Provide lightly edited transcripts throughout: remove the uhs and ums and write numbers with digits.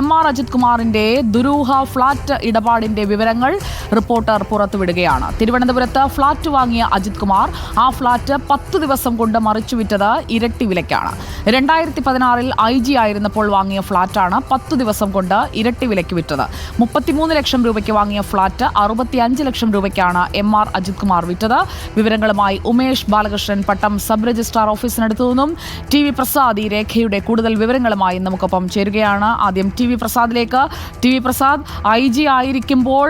MR Ajith കുമാറിന്റെ ദുരൂഹ flat ഇടപാടിന്റെ വിവരങ്ങൾ റിപ്പോർട്ടർ പുറത്തുവിടുകയാണ്. തിരുവനന്തപുരത്ത് ഫ്ളാറ്റ് വാങ്ങിയ അജിത് കുമാർ ആ ഫ്ളാറ്റ് 10 ദിവസം കൊണ്ട് മറിച്ചുവിറ്റത് ഇരട്ടി വിലയ്ക്കാണ്. 2016 IG ആയിരുന്നപ്പോൾ വാങ്ങിയ ഫ്ളാറ്റാണ് 10 ദിവസം കൊണ്ട് ഇരട്ടി വിലയ്ക്ക് വിറ്റത്. 33 ലക്ഷം രൂപയ്ക്ക് വാങ്ങിയ ഫ്ളാറ്റ് 65 ലക്ഷം രൂപയ്ക്കാണ് MR അജിത് കുമാർ വിറ്റത്. വിവരങ്ങളുമായി ഉമേഷ് ബാലകൃഷ്ണൻ പട്ടം സബ് രജിസ്ട്രാർ ഓഫീസിനടുത്തു നിന്നും TV പ്രസാദ് ഈ രേഖയുടെ കൂടുതൽ വിവരങ്ങളുമായി നമുക്കൊപ്പം ചേരുകയാണ്. ആദ്യം TV പ്രസാദിലേക്ക്. TV പ്രസാദ്, IG ആയിരിക്കുമ്പോൾ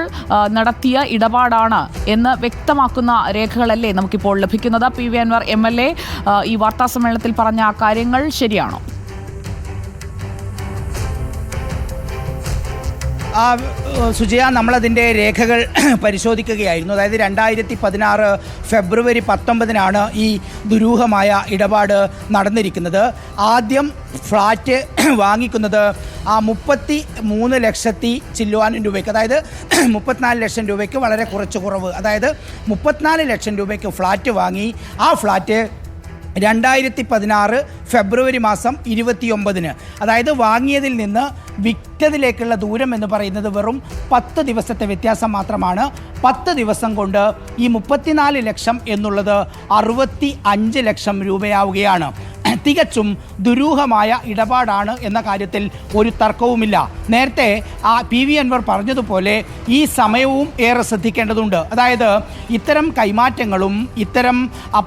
നടത്തിയ ഇടപാടാണ് എന്ന് വ്യക്തമാക്കുന്ന രേഖകളല്ലേ നമുക്കിപ്പോൾ ലഭിക്കുന്നത്? PV അൻവർ MLA ഈ വാർത്താസമ്മേളനത്തിൽ പറഞ്ഞ കാര്യങ്ങൾ ശരിയാണോ? സുജയ, നമ്മളതിൻ്റെ രേഖകൾ പരിശോധിക്കുകയായിരുന്നു. അതായത് 2016 ഫെബ്രുവരി 19 ഈ ദുരൂഹമായ ഇടപാട് നടന്നിരിക്കുന്നത്. ആദ്യം ഫ്ലാറ്റ് വാങ്ങിക്കുന്നത് 33 ലക്ഷത്തി ചില്ലുവാനും രൂപയ്ക്ക്, അതായത് 34 ലക്ഷം രൂപയ്ക്ക് വളരെ കുറവ്, അതായത് 34 ലക്ഷം രൂപയ്ക്ക് ഫ്ലാറ്റ് വാങ്ങി. ആ ഫ്ലാറ്റ് 2016 ഫെബ്രുവരി മാസം 29, അതായത് വാങ്ങിയതിൽ നിന്ന് വിറ്റതിലേക്കുള്ള ദൂരം എന്ന് പറയുന്നത് വെറും 10 ദിവസത്തെ വ്യത്യാസം മാത്രമാണ്. 10 ദിവസം കൊണ്ട് ഈ 34 ലക്ഷം എന്നുള്ളത് 65 ലക്ഷം രൂപയാവുകയാണ്. തികച്ചും ദുരൂഹമായ ഇടപാടാണ് എന്ന കാര്യത്തിൽ ഒരു തർക്കവുമില്ല. നേരത്തെ PV അൻവർ പറഞ്ഞതുപോലെ ഈ സമയവും ഏറെ ശ്രദ്ധിക്കേണ്ടതുണ്ട്. അതായത് ഇത്തരം കൈമാറ്റങ്ങളും ഇത്തരം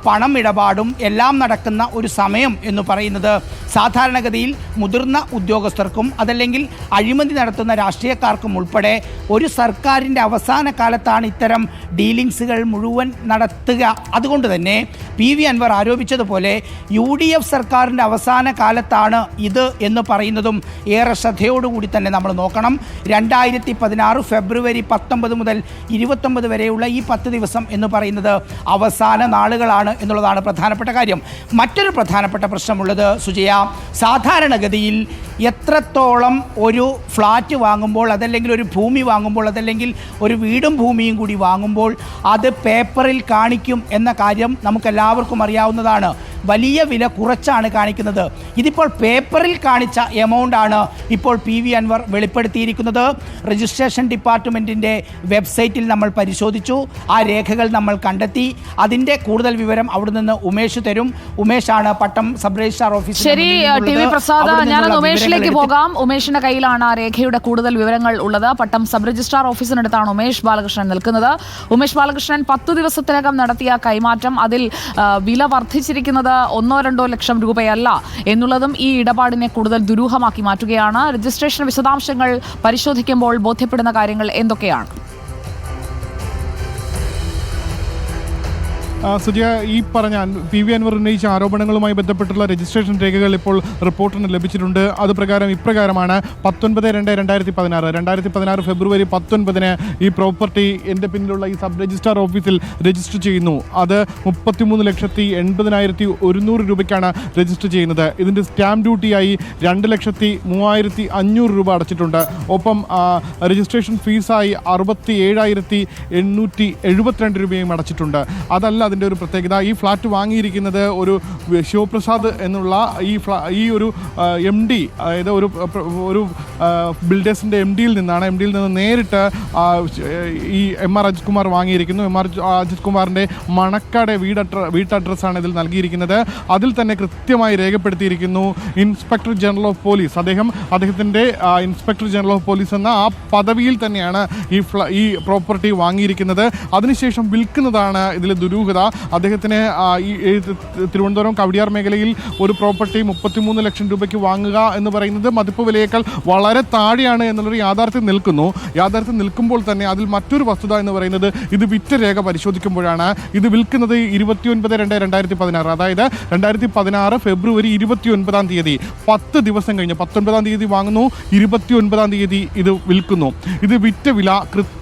പണം ഇടപാടും എല്ലാം നടക്കുന്ന ഒരു സമയം എന്ന് പറയുന്നത് സാധാരണഗതിയിൽ മുതിർന്ന ഉദ്യോഗസ്ഥർക്കും അതല്ലെങ്കിൽ അഴിമതി നടത്തുന്ന രാഷ്ട്രീയക്കാർക്കും ഉൾപ്പെടെ ഒരു സർക്കാരിൻ്റെ അവസാന കാലത്താണ് ഇത്തരം ഡീലിങ്സുകൾ മുഴുവൻ നടത്തുക. അതുകൊണ്ട് തന്നെ PV അൻവർ ആരോപിച്ചതുപോലെ UDF സർക്കാരിൻ്റെ അവസാന കാലത്താണ് ഇത് എന്ന് പറയുന്നതും ഏറെ ശ്രദ്ധയോടുകൂടി തന്നെ നമ്മൾ നോക്കണം. 2016 ഫെബ്രുവരി 19 മുതൽ 29 വരെയുള്ള ഈ 10 ദിവസം എന്ന് പറയുന്നത് അവസാന നാളുകളാണ് എന്നുള്ളതാണ് പ്രധാനപ്പെട്ട കാര്യം. മറ്റൊരു പ്രധാനപ്പെട്ട പ്രശ്നമുള്ളത് സുജയ, സാധാരണഗതിയിൽ എത്രത്തോളം ഒരു ഫ്ലാറ്റ് വാങ്ങുമ്പോൾ അതല്ലെങ്കിൽ ഒരു ഭൂമി വാങ്ങുമ്പോൾ അതല്ലെങ്കിൽ ഒരു വീടും ഭൂമിയും കൂടി വാങ്ങുമ്പോൾ അത് പേപ്പറിൽ കാണിക്കും എന്ന കാര്യം നമുക്കെല്ലാവർക്കും അറിയാവുന്നതാണ്. വലിയ വില കുറച്ചാണ് കാണിക്കുന്നത്. ഇതിപ്പോൾ പേപ്പറിൽ കാണിച്ച എമൗണ്ടാണ് ഇപ്പോൾ PV അൻവർ വെളിപ്പെടുത്തിയിരിക്കുന്നത്. രജിസ്ട്രേഷൻ ഡിപ്പാർട്ട്മെൻറ്റിൻ്റെ വെബ്സൈറ്റിൽ നമ്മൾ പരിശോധിച്ചു, ആ രേഖകൾ നമ്മൾ കണ്ടെത്തി. അതിൻ്റെ കൂടുതൽ വിവരം അവിടെ നിന്ന് ഉമേഷ് തരും. ഉമേഷാണ് പട്ടം സബ് രജിസ്ട്രാർ ഓഫീസിൽ. ശരി TV പ്രസാദ്, ഞാനത് ഉമേഷിലേക്ക് പോകാം. ഉമേഷിന്റെ കയ്യിലാണ് ആ രേഖയുടെ കൂടുതൽ വിവരങ്ങൾ ഉള്ളത്. പട്ടം സബ് രജിസ്ട്രാർ ഓഫീസിനടുത്താണ് ഉമേഷ് ബാലകൃഷ്ണൻ നിൽക്കുന്നത്. ഉമേഷ് ബാലകൃഷ്ണൻ, 10 ദിവസത്തിനകം നടത്തിയ കൈമാറ്റം, അതിൽ വില വർദ്ധിച്ചിരിക്കുന്നത് 1-2 ലക്ഷം രൂപയല്ല എന്നുള്ളതും ഈ ഇടപാടിനെ കൂടുതൽ ദുരൂഹമാക്കി മാറ്റുകയാണ്. രജിസ്ട്രേഷൻ വിശദാംശങ്ങൾ പരിശോധിക്കുമ്പോൾ ബോധ്യപ്പെടുന്ന കാര്യങ്ങൾ എന്തൊക്കെയാണ്? സുജയ, ഈ പറഞ്ഞ PV അൻവർ ഉന്നയിച്ച ആരോപണങ്ങളുമായി ബന്ധപ്പെട്ടുള്ള രജിസ്ട്രേഷൻ രേഖകൾ ഇപ്പോൾ റിപ്പോർട്ടിന് ലഭിച്ചിട്ടുണ്ട്. അത് പ്രകാരം ഇപ്രകാരമാണ്: 19/2/2016 ഫെബ്രുവരി 19 ഈ പ്രോപ്പർട്ടി എൻ്റെ പിന്നിലുള്ള ഈ സബ് രജിസ്ട്രാർ ഓഫീസിൽ രജിസ്റ്റർ ചെയ്യുന്നു. അത് 33,80,100 രൂപയ്ക്കാണ് രജിസ്റ്റർ ചെയ്യുന്നത്. ഇതിൻ്റെ സ്റ്റാമ്പ് ഡ്യൂട്ടിയായി 2,03,500 രൂപ അടച്ചിട്ടുണ്ട്. ഒപ്പം രജിസ്ട്രേഷൻ ഫീസായി 67,872 രൂപയും അടച്ചിട്ടുണ്ട്. അതല്ല അതിൻ്റെ ഒരു പ്രത്യേകത. ഈ ഫ്ലാറ്റ് വാങ്ങിയിരിക്കുന്നത് ഒരു ശിവപ്രസാദ് എന്നുള്ള ഈ ഒരു MD, അതായത് ഒരു ബിൽഡേഴ്സിൻ്റെ MDയിൽ നിന്നാണ്. MDയിൽ നിന്ന് നേരിട്ട് ഈ MR അജിത് കുമാർ വാങ്ങിയിരിക്കുന്നു. MR അജിത് കുമാറിൻ്റെ മണക്കാട് വീട്ട് അഡ്രസ്സാണ് ഇതിൽ നൽകിയിരിക്കുന്നത്. അതിൽ തന്നെ കൃത്യമായി രേഖപ്പെടുത്തിയിരിക്കുന്നു ഇൻസ്പെക്ടർ ജനറൽ ഓഫ് പോലീസ്. അദ്ദേഹത്തിൻ്റെ ഇൻസ്പെക്ടർ ജനറൽ ഓഫ് പോലീസ് എന്ന ആ പദവിയിൽ തന്നെയാണ് ഈ പ്രോപ്പർട്ടി വാങ്ങിയിരിക്കുന്നത്. അതിനുശേഷം വിൽക്കുന്നതാണ് ഇതിൽ ദുരൂഹത. അദ്ദേഹത്തിന് ഈ തിരുവനന്തപുരം കവടിയാർ മേഖലയിൽ ഒരു പ്രോപ്പർട്ടി 33 ലക്ഷം രൂപയ്ക്ക് വാങ്ങുക എന്ന് പറയുന്നത് മതിപ്പ് വിലയേക്കാൾ വളരെ താഴെയാണ് എന്നുള്ളൊരു യാഥാർത്ഥ്യം നിൽക്കുമ്പോൾ തന്നെ അതിൽ മറ്റൊരു വസ്തുത എന്ന് പറയുന്നത് ഇത് വിറ്റ രേഖ പരിശോധിക്കുമ്പോഴാണ്. ഇത് വിൽക്കുന്നത് 29/2/2016, അതായത് 2016 ഫെബ്രുവരി 29-ാം തീയതി, 10 ദിവസം കഴിഞ്ഞ് 19-ാം തീയതി വാങ്ങുന്നു, 29-ാം തീയതി ഇത് വിൽക്കുന്നു. ഇത് വിറ്റ വില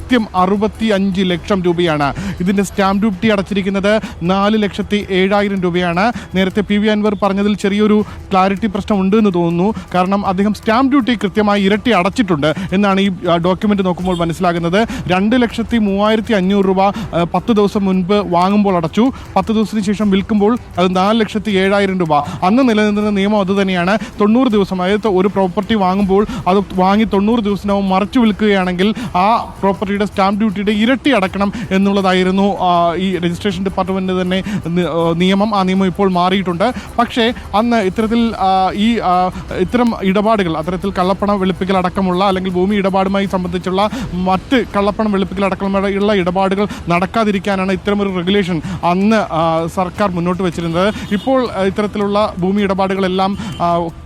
കൃത്യം 65 ലക്ഷം രൂപയാണ്. ഇതിൻ്റെ സ്റ്റാമ്പ് ഡ്യൂട്ടി അടച്ചിരിക്കുന്നത് 4,07,000 രൂപയാണ്. നേരത്തെ PV അൻവർ പറഞ്ഞതിൽ ചെറിയൊരു ക്ലാരിറ്റി പ്രശ്നം ഉണ്ട് എന്ന് തോന്നുന്നു. കാരണം അദ്ദേഹം സ്റ്റാമ്പ് ഡ്യൂട്ടി കൃത്യമായി ഇരട്ടി അടച്ചിട്ടുണ്ട് എന്നാണ് ഈ ഡോക്യുമെന്റ് നോക്കുമ്പോൾ മനസ്സിലാകുന്നത്. 2,03,500 രൂപ 10 ദിവസം മുൻപ് വാങ്ങുമ്പോൾ അടച്ചു. 10 ദിവസത്തിന് ശേഷം വിൽക്കുമ്പോൾ അത് 4,07,000 രൂപ. അന്ന് നിലനിന്നിരുന്ന നിയമം അതുതന്നെയാണ്. 90 ദിവസം, അതായത് ഒരു പ്രോപ്പർട്ടി വാങ്ങുമ്പോൾ അത് വാങ്ങി 90 ദിവസത്തിനകം മറിച്ചു വിൽക്കുകയാണെങ്കിൽ ആ പ്രോപ്പർട്ടിയുടെ സ്റ്റാമ്പ് ഡ്യൂട്ടിയുടെ ഇരട്ടി അടക്കണം എന്നുള്ളതായിരുന്നു ഈ രജിസ്ട്രേഷൻ ഡിപ്പാർട്ട്മെന്റ് തന്നെ നിയമം. ആ നിയമം ഇപ്പോൾ മാറിയിട്ടുണ്ട്. പക്ഷേ അന്ന് ഇത്തരത്തിൽ ഇത്തരം ഇടപാടുകൾ, അത്തരത്തിൽ കള്ളപ്പണം വെളുപ്പിക്കൽ അടക്കമുള്ള അല്ലെങ്കിൽ ഭൂമി ഇടപാടുമായി സംബന്ധിച്ചുള്ള മറ്റ് കള്ളപ്പണം വെളുപ്പിക്കൽ അടക്കമുള്ള ഇടപാടുകൾ നടക്കാതിരിക്കാനാണ് ഇത്തരമൊരു റെഗുലേഷൻ അന്ന് സർക്കാർ മുന്നോട്ട് വെച്ചിരുന്നത്. ഇപ്പോൾ ഇത്തരത്തിലുള്ള ഭൂമി ഇടപാടുകളെല്ലാം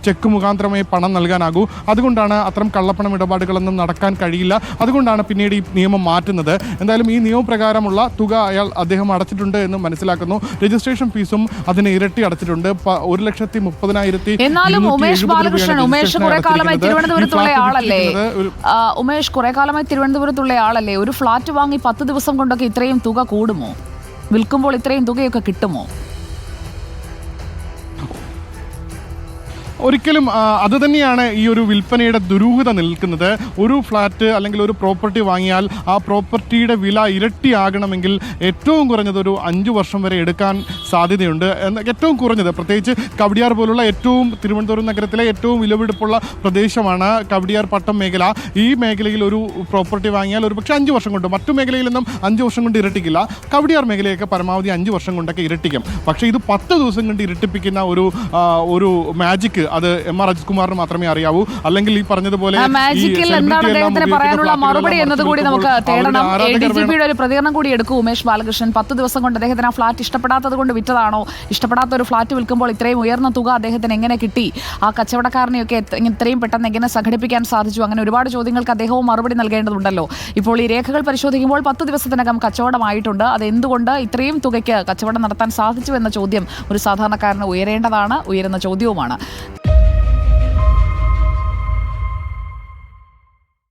ചെക്ക് മുഖാന്തരമായി പണം നൽകാനാകൂ. അതുകൊണ്ടാണ് അത്തരം കള്ളപ്പണം ഇടപാടുകളൊന്നും നടക്കാൻ കഴിയില്ല. അതുകൊണ്ടാണ് പിന്നീട് ഈ നിയമം മാറ്റുന്നത്. എന്തായാലും ഈ നിയമപ്രകാരമുള്ള തുക അദ്ദേഹം അടച്ചിട്ടുണ്ട് എന്ന് മനസ്സിലാക്കുന്നു. രജിസ്ട്രേഷൻ ഫീസും അതിന് ഇരട്ടി അടച്ചിട്ടുണ്ട്. 1,30,000. എന്നാലും ഉമേഷ് ബാലകൃഷ്ണൻ, ഉമേഷ് കുറെ കാലമായി തിരുവനന്തപുരത്തുള്ള ആളല്ലേ, ഒരു ഫ്ലാറ്റ് വാങ്ങി 10 ദിവസം കൊണ്ടൊക്കെ ഇത്രയും തുക കൂടുമോ? വിൽക്കുമ്പോൾ ഇത്രയും തുകയൊക്കെ കിട്ടുമോ? ഒരിക്കലും അത് തന്നെയാണ് ഈ ഒരു വിൽപ്പനയുടെ ദുരൂഹത നിൽക്കുന്നത്. ഒരു ഫ്ലാറ്റ് അല്ലെങ്കിൽ ഒരു പ്രോപ്പർട്ടി വാങ്ങിയാൽ ആ പ്രോപ്പർട്ടിയുടെ വില ഇരട്ടിയാകണമെങ്കിൽ ഏറ്റവും കുറഞ്ഞത് ഒരു 5 വർഷം വരെ എടുക്കാൻ സാധ്യതയുണ്ട്. ഏറ്റവും കുറഞ്ഞത്, പ്രത്യേകിച്ച് കവടിയാർ പോലുള്ള തിരുവനന്തപുരം നഗരത്തിലെ ഏറ്റവും വിലപിടിപ്പുള്ള പ്രദേശമാണ് കവടിയാർ പട്ടം മേഖല. ഈ മേഖലയിൽ ഒരു പ്രോപ്പർട്ടി വാങ്ങിയാൽ ഒരു പക്ഷേ 5 വർഷം കൊണ്ട്, മറ്റു മേഖലയിലൊന്നും 5 വർഷം കൊണ്ട് ഇരട്ടിക്കില്ല. കവടിയാർ മേഖലയൊക്കെ പരമാവധി 5 വർഷം കൊണ്ടൊക്കെ ഇരട്ടിക്കും. പക്ഷേ ഇത് 10 ദിവസം കൊണ്ട് ഇരട്ടിപ്പിക്കുന്ന ഒരു മാജിക് അത് MR അജിത് കുമാറിന് മാത്രമേ അറിയാവൂ. അല്ലെങ്കിൽ ഈ പറഞ്ഞതുപോലെ പറയാനുള്ള മറുപടി എന്നതുകൂടി നമുക്ക് തേടണം. ADGPയുടെ ഒരു പ്രതികരണം കൂടി എടുക്കൂ ഉമേഷ് ബാലകൃഷ്ണൻ. 10 ദിവസം കൊണ്ട് അദ്ദേഹത്തിന് ആ ഫ്ലാറ്റ് ഇഷ്ടപ്പെടാത്തത് കൊണ്ട് വിറ്റതാണോ? ഇഷ്ടപ്പെടാത്ത ഒരു ഫ്ലാറ്റ് വിൽക്കുമ്പോൾ ഇത്രയും ഉയർന്ന തുക അദ്ദേഹത്തിന് എങ്ങനെ കിട്ടി? ആ കച്ചവടക്കാരനെയൊക്കെ ഇത്രയും പെട്ടെന്ന് എങ്ങനെ സംഘടിപ്പിക്കാൻ സാധിച്ചു? അങ്ങനെ ഒരുപാട് ചോദ്യങ്ങൾക്ക് അദ്ദേഹവും മറുപടി നൽകേണ്ടതുണ്ടല്ലോ. ഇപ്പോൾ ഈ രേഖകൾ പരിശോധിക്കുമ്പോൾ 10 ദിവസത്തിനകം കച്ചവടമായിട്ടുണ്ട്. അത് എന്തുകൊണ്ട് ഇത്രയും തുകയ്ക്ക് കച്ചവടം നടത്താൻ സാധിച്ചു എന്ന ചോദ്യം ഒരു സാധാരണക്കാരന് ഉയരേണ്ടതാണ്, ഉയരുന്ന ചോദ്യവുമാണ്.